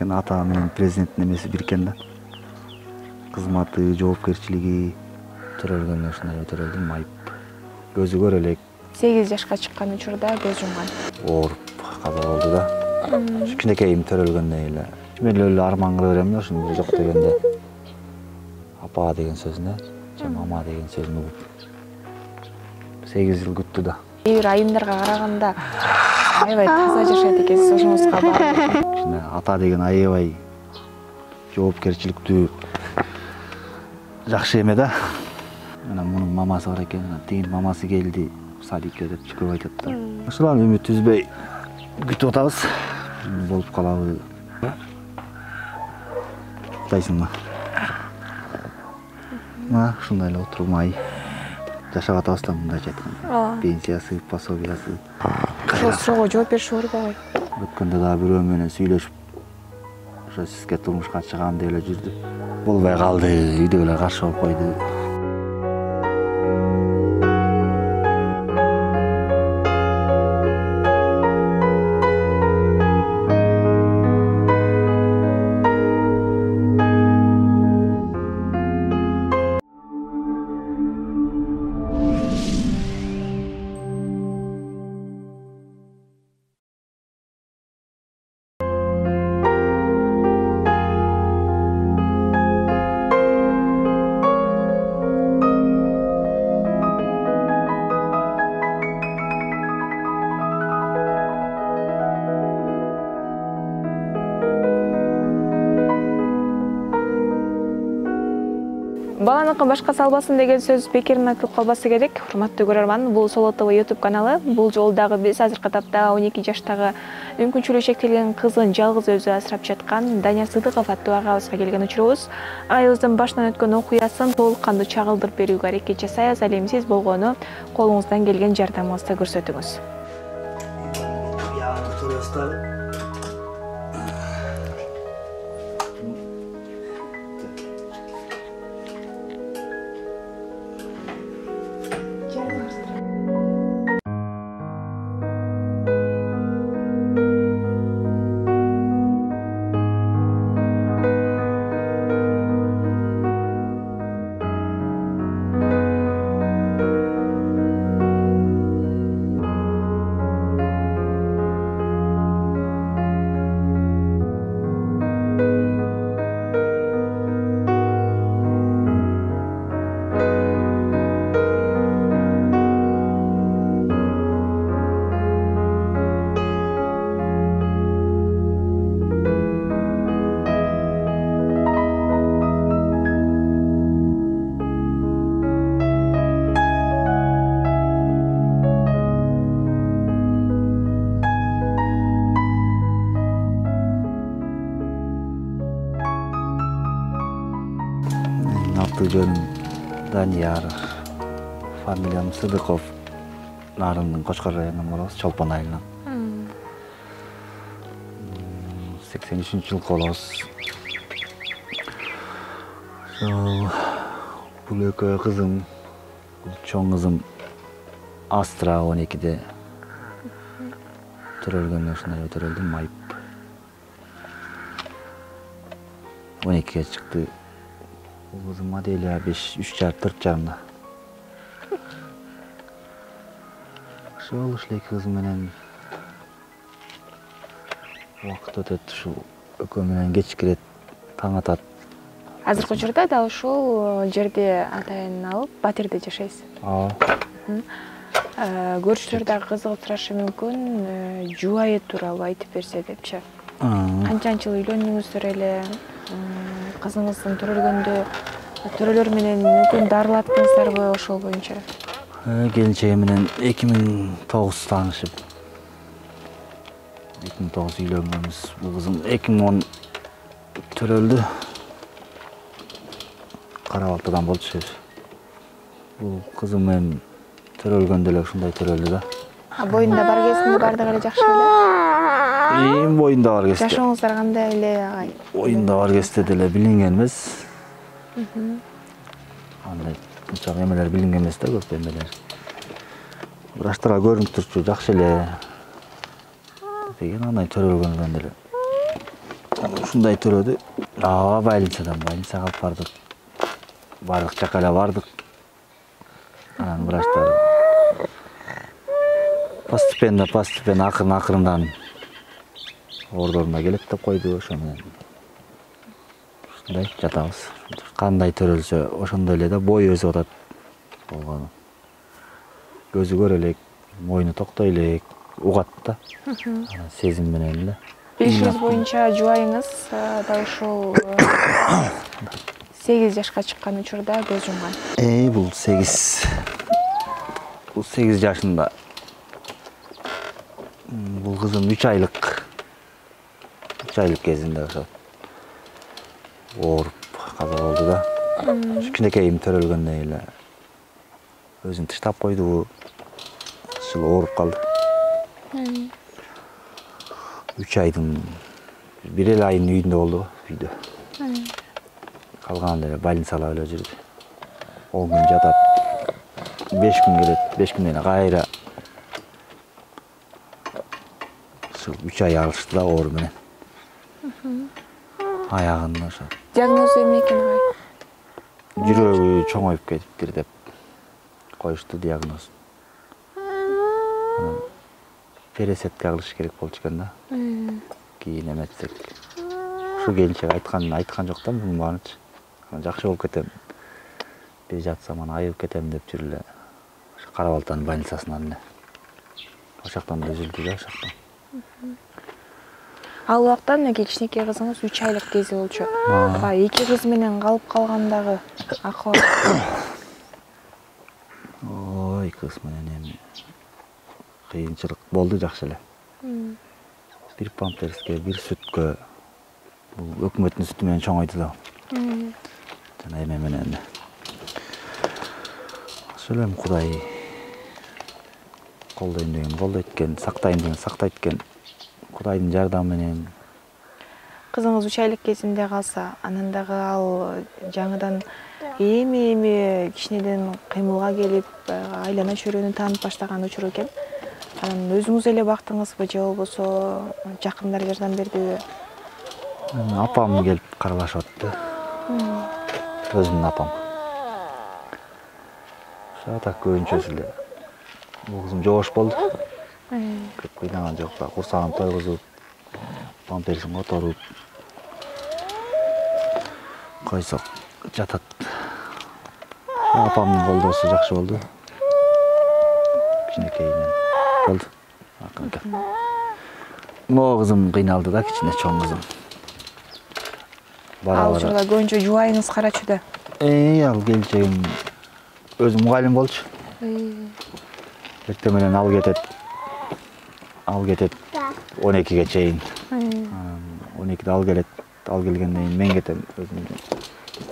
Ата менен президенттин эмеси биркен да. Кызматы, жоопкерчилиги төрөлгөн ушундай өтөрөлдүм, айып. Көзү көрө элек. 8 жашка чыккан учурда көз жумган. Ооруп каза болду да. Кичинекейим төрөлгөндө эле. Мен эле арман кыла берем да ушуну бир жок дегенде. Апа деген сөзүнө, же мама деген сөзүн угуп 8 жыл күттү да. Бир айымдарга караганда аябай таза жашайт экенсиз, ошоңузга бар. Ата деген аябай жоопкерчиликтүү жакшы эме да. Анан мунун мамасы бар экен, тигин мамасы келди, садикке деп көп айтат да. Ошолар үмүт үзбөй күтүп атабыз. Болуп калабы. Куттайсыңбы? Ушундай эле отуруп май жашап атабыз да, мындайча айтканда. Пенсиясы, пособиясы. Ошол суроого жооп бериши ооруйбайбы? Өткөндө да бирөө менен сүйлөшүп, ошо сизге турмушка чыгам деп эле жүрдү. Болбой калды, үйдөгүлөр каршы болуп койду. Баланыкы башка салбасын деген сөз бекерин айтылып калбасы керек. Урматтуу көрөрман, бул Соло ТВ YouTube каналы. Бул жолу дагы биз азыркы тапта 12 жаштагы мүмкүнчүлүгү чектелген кызын жалгыз өзү асырап жаткан Данияр Сыдыков аттуу агабызга келген учурубуз. Агайыбыздын башынан өткөн окуясын толук кандуу чагылдырып берүүгө аракет жасайбыз. Ал эми сиз болгону колуңуздан келген жардамыңызды көрсөтүңүз. Аты жөнүм Данияр, фамилиям Сыдыков. Нарындын Кочкор районунан болобуз, Чолпон айылынан. 83-жылкы болобуз. Бул экөө кызым, чоң кызым Астра 12-де төрөлгөн, ушундай өтөрөлдүм, айып. 12-ге чыкты. Кызым Аделия 3,5-4 жарымда. Ошол эле кызым менен убакыт өтөт, ушул экөө менен кечкирет, таң атат. Азыркы учурда да ушул жерде атайын алып, батирде жашайсыз. Көршүлөр дагы кызыгып турашы мүмкүн, жубайы тууралуу айтып берсе депчи. Канчанчы жыл үйлөндүңүздөр эле? Кызыңыздын төрөлөр менен мүмкүн дарылаттыңыздарбы ошол боюнча? Келинчегим менен 2009 таанышып, 2009 үйлөнгөнбүз. Бул кызым 2010 төрөлдү. Кара Балтадан болчу. Бул кызым менен төрөлгөндө эле ушундай төрөлдү да. Боюнда бар кезинде бардыгы эле жакшы беле? Боюнда бар кезде. Жашооңуздар кандай эле агай? Боюнда бар кезде деле билинген эмес. Андай унча эмелер билинген эмес да, көп эмелер. Врачтарга көрүнүп турчу, жакшы эле деген, андай төрөлгөндөн эле Ушундай төрөдү. Больницадан калып бардык. Бардык жака эле бардык. Анан врачтар постепенно акырындан ордоруна келет деп койду. Ошо менен ушундай жатабыз. Кандай төрөлсө ошондой эле да бой өсүп атат болгону. Көзү көрө элек, мойну токтой элек, угат да. Сезим менен эле. Билишиңиз боюнча жубайыңыз да ушул 8 жашка чыккан учурда көз жумган. Бул 8 жашында. Бул кызым 3 айлык. 3 айлык кезинде ошо ооруп каза болду да. Кичинекейим төрөлгөндөн эле өзүн тыштап койду. Ушул ооруп калды. 3 айдын 1 эле айын үйүндө болду, үйдө. Калган эле больницалап эле жүрдү. 10 күн жатат. 5 күн келет, 5 күндөн кайра. Ушул 3 ай алышты да оору менен. Аягын ошо. Диагнозу эмне экени? Жүрөгү чоңоюп кетиптир деп коюшту диагноз. Пересетке кылыш керек болчу экен да. Кийин эметсек. Ушу келинчек айткан жок да мунун баарынчы. Жакшы болуп кетем. Бир жатсам аны айыгып кетем деп жүрүп эле Кара Балтанын больницасынан эле. Ошоктон да үзүлдү да ошоктон. Ал убактан мынакей кичинекей кызыңыз 3 айлык кези болчу. Баягы 2 кыз менен калып калгандагы акыбат. Ой, кыз менен эми кыйынчылык болду жакшы эле. Бир памперске, бир сүткө. Бул өкмөттүн сүтү менен чоңойду да. Жана эме менен. Ошол эми Кудай колдойм деген колдойт экен, сактайм деген сактайт экен. Кудайдын жардамы менен. Кызыңыз 3 айлык кезинде калса, анан дагы ал жаңыдан эми кичинеден кыймылга келип, айлана чөйрөнү таанып баштаган учур экен. Анан өзүңүз эле бактыңызбы же болбосо жакындар жардам бердиби? Апам келип каралашып атты. Өзүмдүн апам. Ошо так көбүнчөсү эле. Бул кызым жоош болду. Көп кыйнаган жок, курсагын тойгузуп, памперсин которуп койсок жатат. Апамдын колдоосу жакшы болду. Кичинекейинен болду. Акыркы. Могу кызым кыйналды да, кичине чоң кызым. Ал учурда көбүнчө жубайыңыз карачу да. Ал келчегим өзү мугалим болчу. Эртең менен ал кетет 12ге чейин. 12де ал келет. Ал келгенден кийин мен кетем. Өзүм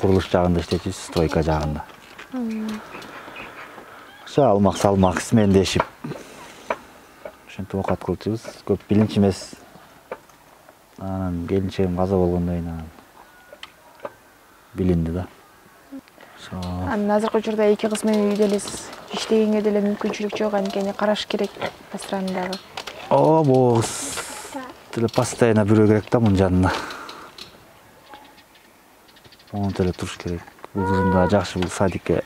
курулуш жагында иштечү, стройка жагында. Ошо алмак салмак смендешип. Ошентип окат кылчубуз. Көп билинч эмес. Анан келинчегим каза болгондон кийин билинди да. Анан азыркы учурда 2 кыз менен үйдө элесиз. Иштегенге деле мүмкүнчүлүк жок, анткени караш керек асыраны дагы. Бул кыз деле постоянно бирөө керек да мунун жанына. Монун эле туруш керек. Бул кызым да жакшы, бул садикке.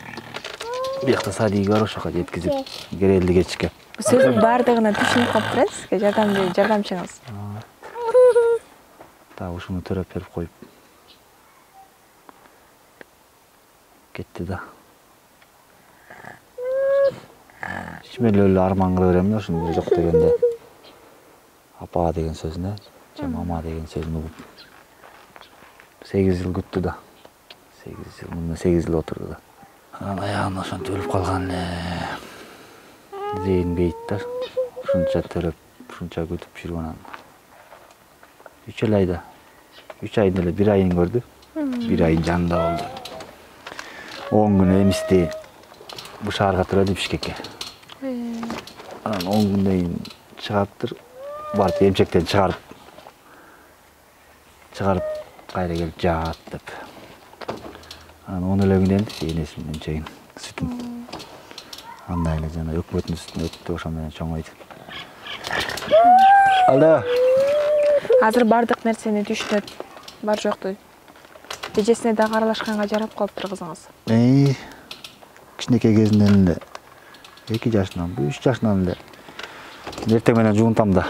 Биякта садиги бар, ошоко жеткизип керелди кечке. Сөздүн баардыгына түшүнүп калыптыр, сизге жардамчыңыз. Так ушуну төрөп берип коюп кетти да. Ичимен эле арман кыла берем да, ушуну жок дегенде. Апа деген сөзүнө, же мама деген сөзүн угуп. 8 жыл күттү да. 8 жыл отурду да. Анан аягына ошентип өлүп калган эле. Зейин бейт да. Ушунча төрөп, ушунча күтүп жүрүп анан. 3 айда. 3 айдын эле 1 айын көрдү. 1 айын жанында болду. 10 күн эмисти шаарга төрөдү Бишкекке. Анан 10 күндөн кийин чыгаптыр. Барып эмчектен чыгарып кайра келип жаат деп. Анан 10 эле күндөн кийин энесинин эмчегин, сүтүн. Андай эле жана өкмөттүн сүтүн өттү, ошо менен чоңойду. Алда. Азыр бардык нерсени түшүнөт. Бар жокту. Эжесине дагы аралашканга жарап калыптыр кызыңыз. Кичинекей кезинен эле 2 жашынан, 3 жашынан эле эртең менен жуунтам да.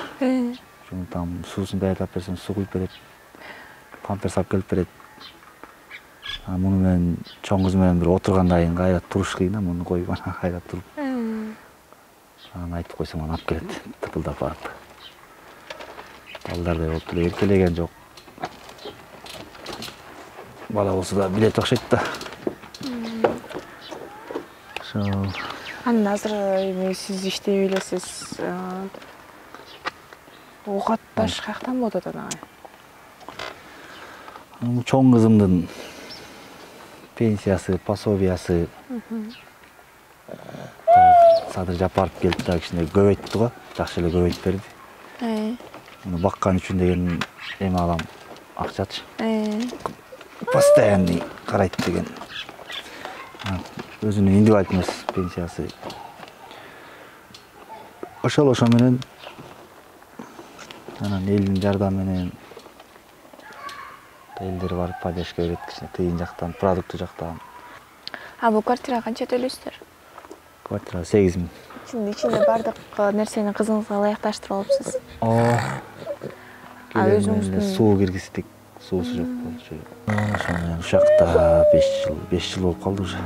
Жуунтам, суусун даярдап берсем, суу куюп берет. Памперс алып келип берет. Муну менен чоң кыз менен бир отургандан кийин кайра туруш кыйын, муну коюп кайра туруп. Анан айтып койсом анан алып келет, тыпылдап барып. Балдардай болуп эле эркелеген жок. Бала болсо да билет окшойт да. Анан азыр эми сиз иштей элесиз. Оокат баш каяктан болуп атат анан? Чоң кызымдын пенсиясы, пособиясы Садыр Жапаров келди да кичине көбөйттү го, жакшы эле көбөйтүп берди. Муну баккан үчүн деген эми алам акчачы. Постоянный карайт деген. Өзүнүн индивидуальный пенсиясы. Ошо менен анан элдин жардамы менен элдер барып поддержка берет, кичине тыйын жактан, продукты жактан. Бул квартирага канча төлөйсүздөр? Квартира 8 000. Ичинде бардык нерсени кызыңызга ылайыкташтырып алыпсыз. Өзүңүздүн суу киргиздик, суусу жок болчу. Ошо менен ушакта 5 жыл болуп калды уже.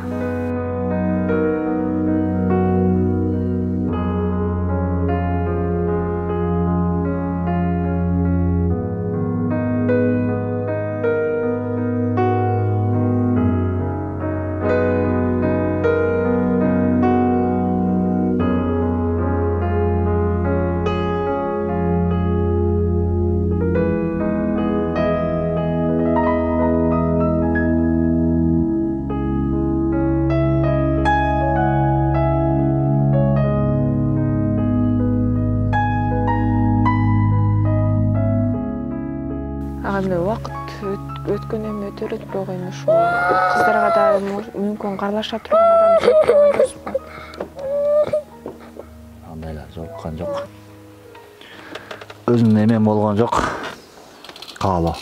Убакыт өткөн эми өтөр өтпөй коймуш. Ушул кыздарга да мүмкүн карлаша турган адам жолуккан жокпу? Андайлар жолуккан жок. Өзүнүн эмем болгон жок. Каалоо.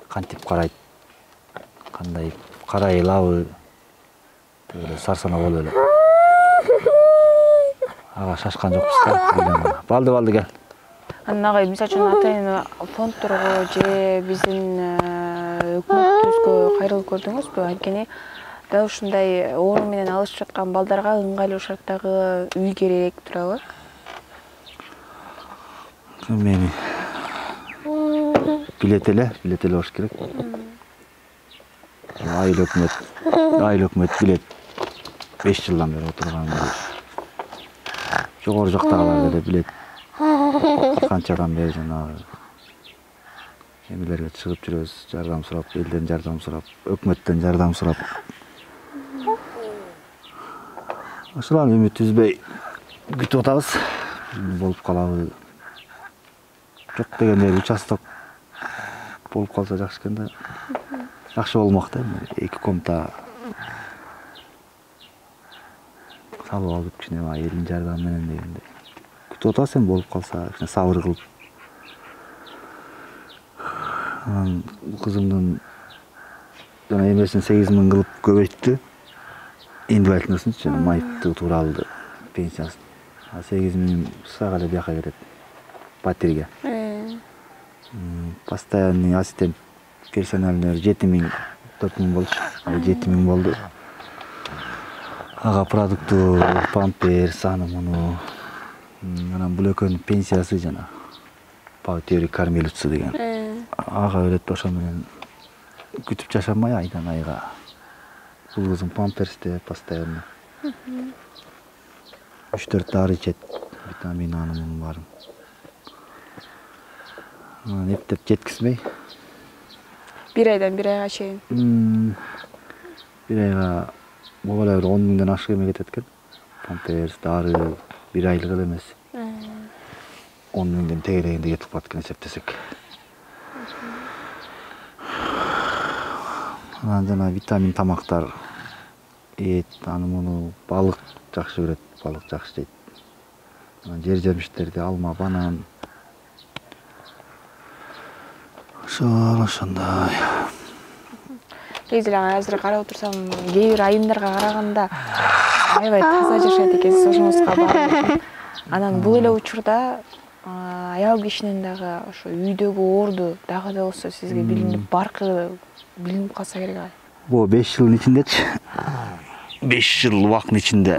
Кантип карайт? Кандай карайлабы? Эле сарсана болуп эле. Ага шашкан жокпуз да. Балды кел. Анан агай, мисалы үчүн атайын фондторго же биздин өкмөтүбүзгө кайрылып көрдүңүзбү? Анткени дал ушундай орун менен алышып жаткан балдарга ыңгайлуу шарттагы үй керек турабы? Мени билет эле болуш керек. Айыл өкмөт билет 5 жылдан бери отурган. Жогору жактагылар деле билет. Канчадан бери жанагы эмелерге чыгып жүрөбүз, жардам сурап, элден жардам сурап, өкмөттөн жардам сурап. Ошолар үмүт үзбөй күтүп атабыз. Болуп калабы. Жок дегенде участок болуп калса жакшы экен да. Жакшы болмок да. 2 комната салып алып кичине элдин жардамы менен дегенде. Тота сен болуп калса, сабыр кылып. Кызымдын жана эмесин 8 000 кылып көбөйттү. Индивидуальныйсын жана майыпты тууралды пенсиясын. 8 000 сага эле бияка кетет. Батирге. Постоянный ассистент персональный 7 000, 4 000 болчу. 7 000 болду. Ага продукту, памперс, муну. Анан бул экөөнүн пенсиясы жана паутери кормилица деген. Ага берет, ошо менен күтүп жашамай айдан айга. Бул кызым памперсте постоянно. 3-4 дары ичет, витамин анын барын. Эптеп жеткизбей. 1 айдан 1 айга чейин. 1 айга могу эле 10 000ден ашык эме кетет экен. Памперс, дары 1 айлык эле эмес. 10 000ден тегерегинде кетип калат экен эсептесек. Анан жана витамин тамактар эт, муну балык жакшы көрөт, балык жакшы жейт. Жер жемиштерди алма, банан, ошондой. Негизи эле азыр карап отурсам, кээ бир айымдарга караганда аябай таза жашайт экенсиз, ошоңузга баары. Анан бул эле учурда аял кишинин дагы ошо үйдөгү орду дагы да болсо сизге билинип, баркы билинип калса керек. Бул 5 жылдын ичиндечи. 5 жыл убакыттын ичинде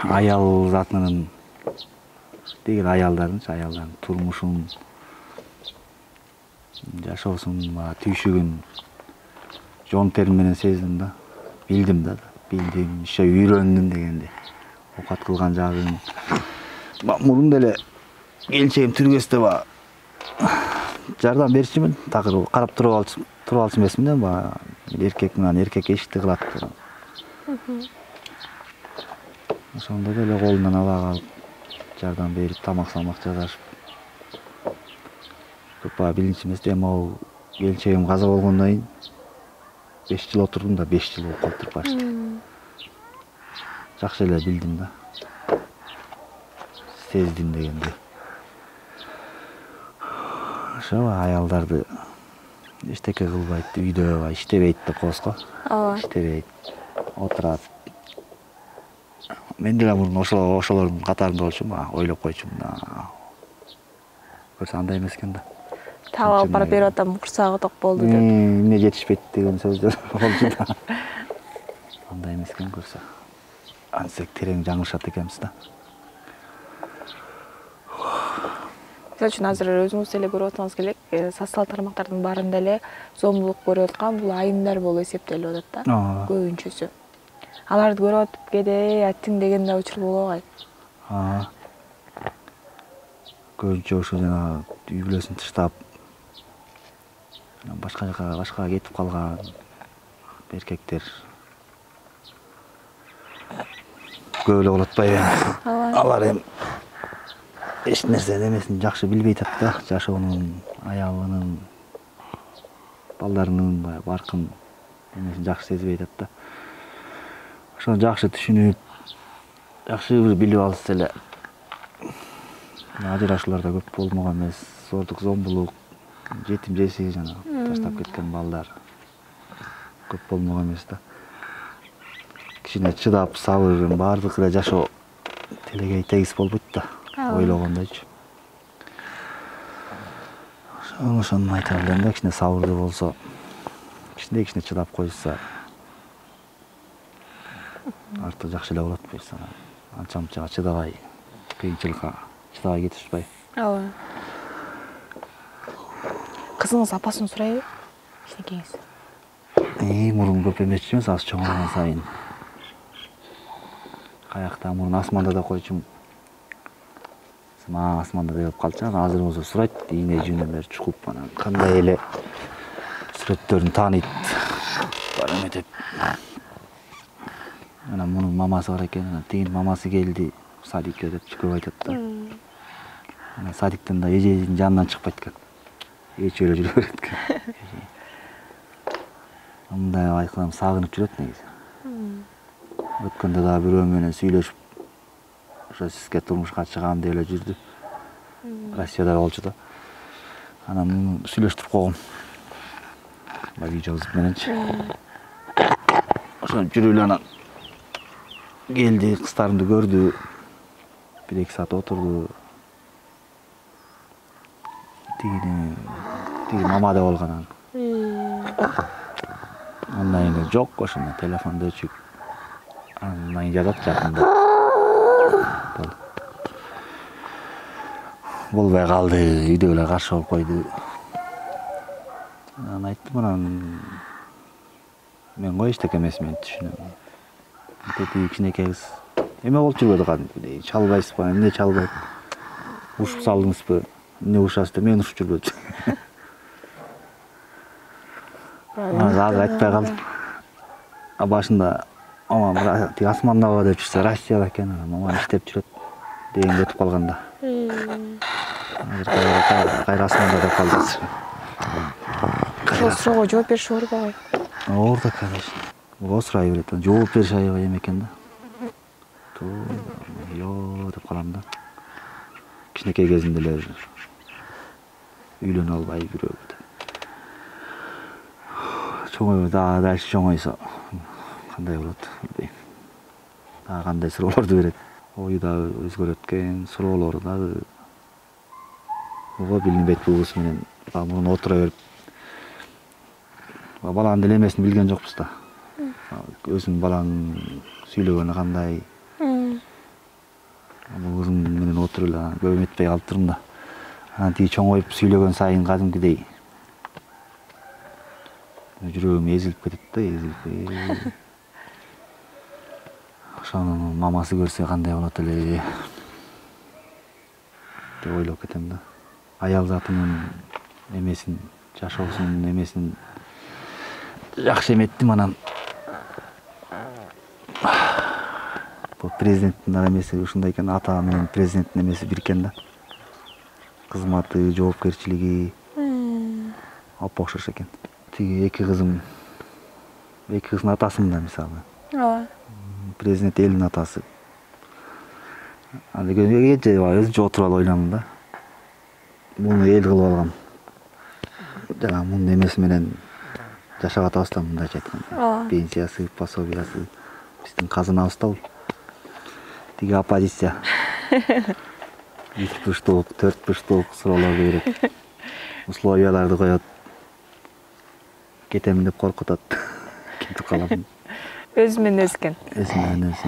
аял затынын деген аялдардын турмушун, жашоосун, түйшүгүн жон терим менен сездим да, билдим, иши үйрөндүм дегенде. Окат кылган жагын. Мурун деле келчегим түргөстө жардам берчүмүн, такыр карап туруп алчу эмесмин да, эркек менен эркек эшикти кылат. Ошондо деле колунан ала калып, жардам берип, тамак-самак жасашып. Көп билинчи эмес, эми келчегим каза болгондон кийин 5 жыл отурдум да, 5 жыл болуп калыптыр башта. Жакшы эле билдим да. Сездим дегенде. Ошо аялдарды эчтеке кылбайт, үйдө иштебейт деп коебуз го. Иштебейт, отурат. Мен деле мурун ошолордун катарында болчумун, ойлоп койчумун. Көрсө андай эмес экен да. Таап алып барып берип атам, курсагы ток болду деп. Эмне жетишпейт деген сөздөр болчу да. Андай эмес экен көрсө. Ансек терең жаңылышат экенбиз да. Мисалы үчүн азыр өзүңүз деле көрүп атсаңыз келек, социалдык тармактардын баарында эле зомбулук көрүп аткан бул айымдар болуп эсептелип атат да. Көбүнчөсү. Аларды көрүп атып кеде аттың деген да учур болобу? Көбүнчө ошо жана үй бүлөсүн таштап башка жака кетип калган эркектер көп эле болот атпайбы? Алар эми эч нерсе эмесин жакшы билбей атат да, жашоонун, аялынын, балдарынын баркын эмесин жакшы сезбей атат да. Ошону жакшы түшүнүп, жакшы бир билип алса эле ажырашуулар да көп болмогон эмес, зордук, зомбулук, жетим жесир жана таштап кеткен балдар көп болмогон эмес да. Кичине чыдап, сабыр, баардык эле жашоо телегей тегиз болбойт да, ойлогондойчу. Ошону айта билем да, кичине сабырдуу болсо, кичине чыдап койса, артык жакшы эле болот буюрса. Анча-мунчага чыдабай, кыйынчылыкка чыдабай кетишпай. Кызыңыз апасын сурайбы? Кичинекеңиз. Мурун көп эмесчү эмес, аз чоңойгон сайын. Каякта мурун асманда да койчумун. Асманда деп калчу, азыр болсо сурайт, ийне жүнөмөр чукуп, анан кандай эле сүрөттөрүн тааныйт. Бар эме деп. Анан мунун мамасы бар экен, анан тигинин мамасы келди, садикке деп көп айтат да. Анан садиктен да эженин жанынан чыкпайт экен. Эче эле жүрө берет экен. Мындай айкалам сагынып жүрөт негизи. Өткөндө да бирөө менен сүйлөшүп, ошо сизге турмушка чыгам деп эле жүрдү. Россияда болчу да. Анан сүйлөштүрүп койгом. Видеобуз мененчи. Ошо жүрүп эле анан келди, кыздарымды көрдү. 1-2 саат отурду. Тиги мама деп болгон. Андан кийин жок, ошондо телефонду өчүп. Андан кийин жазат жакында. Болбой калды, үйдө эле каршы болуп койду. Анан айттым, анан мен кой эчтеке эмесмин, түшүнөм. Тетиги кичинекей кыз. Эме болуп жүрбөдү кадимки, чалбайсызбы, эмне чалбайт? Ушуп салдыңызбы? Эмне ушасыз деп мен ушуп жүрбөдүм. Азыр айтпай калдым. Башында мама тиги асмандабы деп жүрсө, Россияда экен, мама иштеп жүрөт деген кетип калганда. Азыр кайра асманда деп калды. Ошол суроого жооп бериш оор болбойбу? Оор да, конечно. Буга сурай берет, жооп бериш аябай эме экен да. Йоо деп калам да. Кичинекей кезимде эле Үйлөнүп албай бирөө. Чоңой дальше чоңойсо кандай болот билбейм. Дагы кандай суроолорду берет. Ою дагы өзгөрөт экен, суроолору дагы ого билинбейт бул кыз менен. Мурун отура берип баланын деле эмесин билген жокпуз да. Өзүң балаң сүйлөгөнү кандай. Бул кызым менен отуруп эле көп эметпей калыптырмын да. Анан тиги чоңоюп сүйлөгөн сайын кадимкидей жүрөгүм эзилип кетет да, эзилип. Ошону мамасы көрсө кандай болот эле деп ойлоп кетем да. Аял затынын эмесин, жашоосунун эмесин жакшы эметтим, анан бул президенттин эмеси ушундай экен, ата менен президенттин эмеси бир экен да. Кызматы, жоопкерчилиги апа окшош экен. Тиги эки кыздын атасымын да мисалы. Ооба. Президент элдин атасы. Аны өзүнчө отуруп алып ойлонум да. Муну эл кылып алгам. Жана мунун эмеси менен жашап атабыз да, мындайча айтканда. Пенсиясы, пособиясы биздин казынабыз да бул. Тиги оппозиция. 3 бурчтуулук, 4 бурчтуулук суроолорду берет. Условияларды коет. Кетем деп коркутат. Кетип калам. Өзү менен өзү экен. Өзү менен өзү.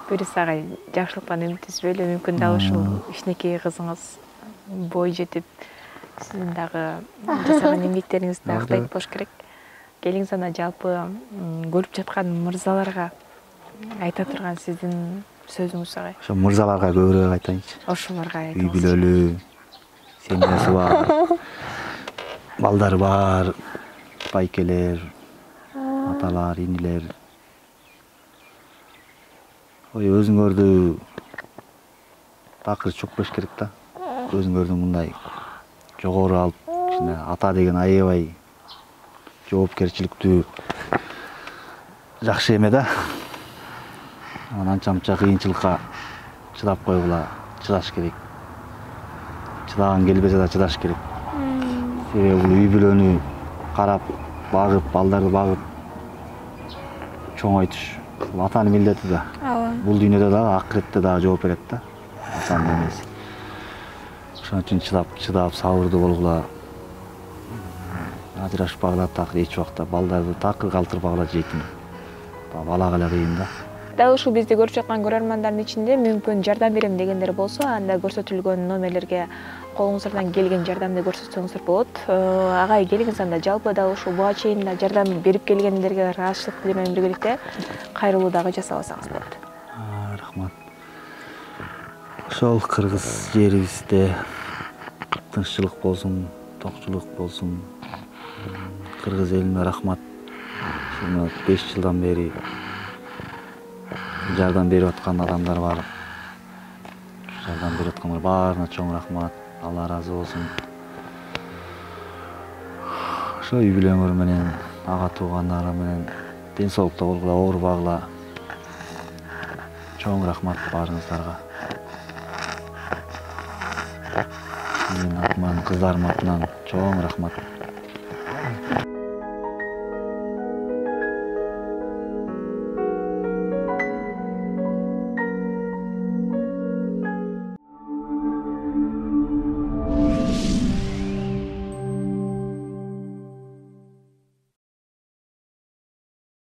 Бирис ага жакшылыктан үмүтсүзбөйлү, мүмкүн дагы ушул кичинекей кызыңыз бой жетип, сиздин дагы жасаган эмгектериңизди актайт болуш керек. Келиңиз анда жалпы көрүп жаткан мырзаларга айта турган сиздин сөзүңүз ага. Ошо мырзаларга көбүрөөк айтайынчы. Ошолорго Үй айтыңыз. бүлөлүү, семьясы бар, балдары бар, байкелер, аталар, инилер. Ой, өзүңөрдү такыр чукпаш керек да. Өзүңөрдү мындай жогору алып, кичине ата деген аябай жоопкерчиликтүү жакшы эме да. Анча-мынча кыйынчылыкка чыдап койгула, чыдаш керек. Чыдаган келбесе да чыдаш керек. Себеби бул үй бүлөнү карап, багып, балдарды багып чоңойтуш бул атанын милдети да. Бул дүйнөдө дагы, акыретте дагы жооп берет да. Атанын эмеси. Ошон үчүн чыдап, сабырдуу болгула. Ажырашпагыла такыр эч убакта, балдарды такыр калтырбагыла жейтин. Балага эле кыйын да. Дал ушул бизди көрүп жаткан көрөрмандардын ичинде мүмкүн жардам берем дегендер болсо, анда көрсөтүлгөн номерлерге колуңуздардан келген жардамды көрсөтсөңүздөр болот. Агай, келиңиз анда жалпы дал ушул буга чейин жардам берип келгендерге ыраазычылык билдирүү менен биргеликте кайрылуу дагы жасабасаңыз болот. Рахмат. Ошол кыргыз жерибизде тынччылык болсун, токчулук болсун. Кыргыз элине рахмат. 5 жылдан бери жардам берип аткан адамдар бар. Жардам берип аткандар баарына чоң рахмат. Алла ыраазы болсун. Ошо үй бүлөңөр менен, ага туугандар менен ден соолукта болгула, оорубагыла. Чоң рахмат баарыңыздарга. Менин атыман, кыздарым атынан чоң рахмат.